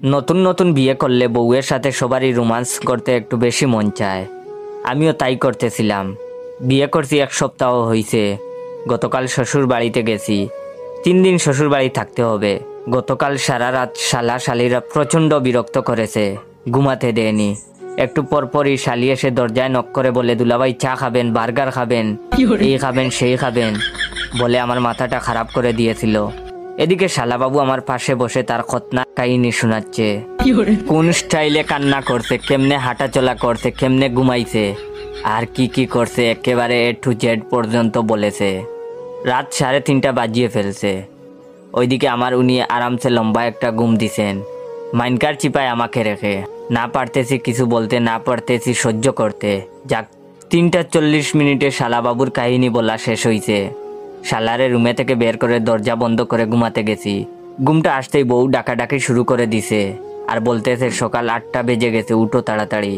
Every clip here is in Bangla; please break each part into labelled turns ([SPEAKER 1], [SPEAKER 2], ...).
[SPEAKER 1] নতুন নতুন বিয়ে করলে বউয়ের সাথে সবারই রোমান্স করতে একটু বেশি মন চায়। আমিও তাই করতেছিলাম। বিয়ে করছি 1 সপ্তাহ হয়েছে। গতকাল শ্বশুর বাড়িতে গেছি। 3 দিন শ্বশুর বাড়ি থাকতে হবে। গতকাল সারা রাত শালা শালিরা প্রচণ্ড বিরক্ত করেছে, ঘুমাতে দেয়নি। একটু পরপরই শালি এসে দরজায় নক করে বলে, দুলাভাই চা খাবেন, বার্গার খাবেন, এই খাবেন সেই খাবেন বলে আমার মাথাটা খারাপ করে দিয়েছিল। এদিকে শালাবাবু আমার পাশে বসে তার খতনা কাহিনী শোনাচ্ছে। কোন স্টাইলে কান্না করছে, কেমনে হাঁটা চলা করছে, কেমনে ঘুমাইছে, আর কি কি করছে একেবারে A to Z পর্যন্ত বলেছে। রাত 3:30 বাজিয়ে ফেলছে। ওইদিকে আমার উনি আরামসে লম্বা একটা ঘুম দিছেন, মাইনকার চিপায় আমাকে রেখে। না পারতেছি কিছু বলতে, না পারতেছি সহ্য করতে। যাক, 3:40 শালাবাবুর কাহিনী বলা শেষ হইছে। শালারে রুমে থেকে বের করে দরজা বন্ধ করে ঘুমাতে গেছি। ঘুমটা আসতেই বউ ডাকাডাকি শুরু করে দিছে আর বলতেছে, সকাল 8টা বেজে গেছে, উঠো তাড়াতাড়ি।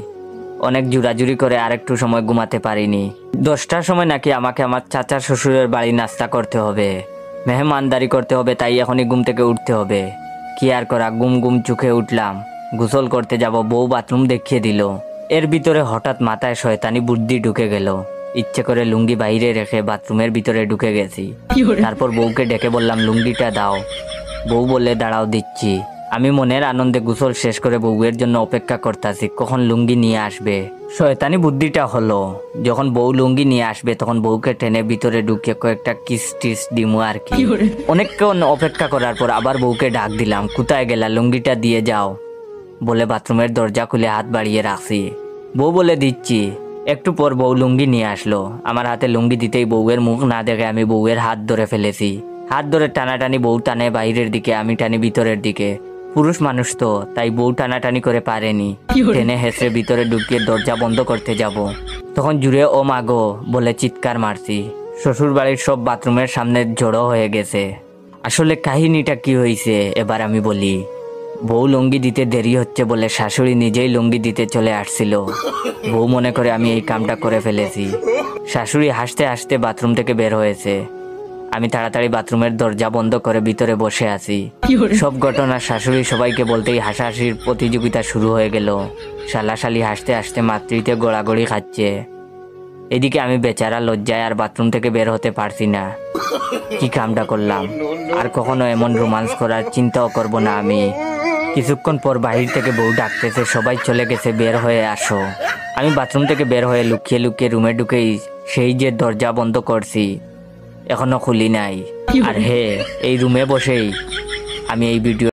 [SPEAKER 1] অনেক জুরাজুরি করে আরেকটু সময় ঘুমাতে পারিনি। 10টার সময় নাকি আমাকে আমার চাচা শ্বশুরের বাড়ি নাস্তা করতে হবে, মেহমানদারি করতে হবে, তাই এখনই ঘুম থেকে উঠতে হবে। কি আর করা, ঘুম চোখে উঠলাম। গোসল করতে যাব, বউ বাথরুম দেখিয়ে দিল। এর ভিতরে হঠাৎ মাথায় শয়তানি বুদ্ধি ঢুকে গেল। ইচ্ছে করে লুঙ্গি বাইরে রেখে বাথরুমের ভিতরে ঢুকে গেছি। তারপর বউকে ডেকে বললাম, লুঙ্গিটা দাও। বউ বলে, দাঁড়াও দিচ্ছি। আমি মনের আনন্দে গোসল শেষ করে বউয়ের জন্য অপেক্ষা করতেছি কখন লুঙ্গি নিয়ে আসবে। শয়তানি বুদ্ধিটা হলো, যখন বউ লুঙ্গি নিয়ে আসবে তখন বউকে টেনে ভিতরে ঢুকিয়ে কয়েকটা কিস টিস দিমু আর কি। অনেকক্ষণ অপেক্ষা করার পর আবার বউকে ডাক দিলাম, কোথায় গেলা, লুঙ্গিটা দিয়ে যাও বলে বাথরুমের দরজা খুলে হাত বাড়িয়ে রাখছি। বউ বলে, দিচ্ছি। একটু পর বউ লুঙ্গি নিয়ে আসলো। আমার হাতে লুঙ্গি দিতেই বউয়ের মুখ না দেখে আমি বউয়ের হাত ধরে ফেলেছি। হাত ধরে টানাটানি, বউ টানে বাইরের দিকে, আমি টানি ভিতরের দিকে। পুরুষ মানুষ তো, তাই বউ টানাটানি করে পারেনি। টেনে হেসে ভিতরে ঢুকিয়ে দরজা বন্ধ করতে যাব, তখন জুড়ে ও মাগো বলে চিৎকার মারছি। শ্বশুর বাড়ির সব বাথরুমের সামনে জড়ো হয়ে গেছে। আসলে কাহিনীটা কি হয়েছে এবার আমি বলি। বউ লুঙ্গি দিতে দেরি হচ্ছে বলে শাশুড়ি নিজেই লুঙ্গি দিতে চলে আসছিল। বউ মনে করে আমি এই কামটা করে ফেলেছি। শাশুড়ি হাসতে হাসতে বাথরুম থেকে বের হয়েছে। আমি তাড়াতাড়ি বাথরুমের দরজা বন্ধ করে ভিতরে বসে আছি। সব ঘটনা শাশুড়ি সবাইকে বলতেই হাসাহাসির প্রতিযোগিতা শুরু হয়ে গেল। শালাশালি হাসতে হাসতে মাতৃতে গোড়াগড়ি খাচ্ছে। এদিকে আমি বেচারা লজ্জায় আর বাথরুম থেকে বের হতে পারছি না। কি কামটা করলাম, আর কখনো এমন রোমান্স করার চিন্তাও করব না আমি। কিছুক্ষণ পর বাহির থেকে বউ ডাকতেছে, সবাই চলে গেছে, বের হয়ে আসো। আমি বাথরুম থেকে বের হয়ে লুকিয়ে লুকিয়ে রুমে ঢুকেই সেই যে দরজা বন্ধ করছি এখনো খুলি নাই। আর এই রুমে বসেই আমি এই ভিডিও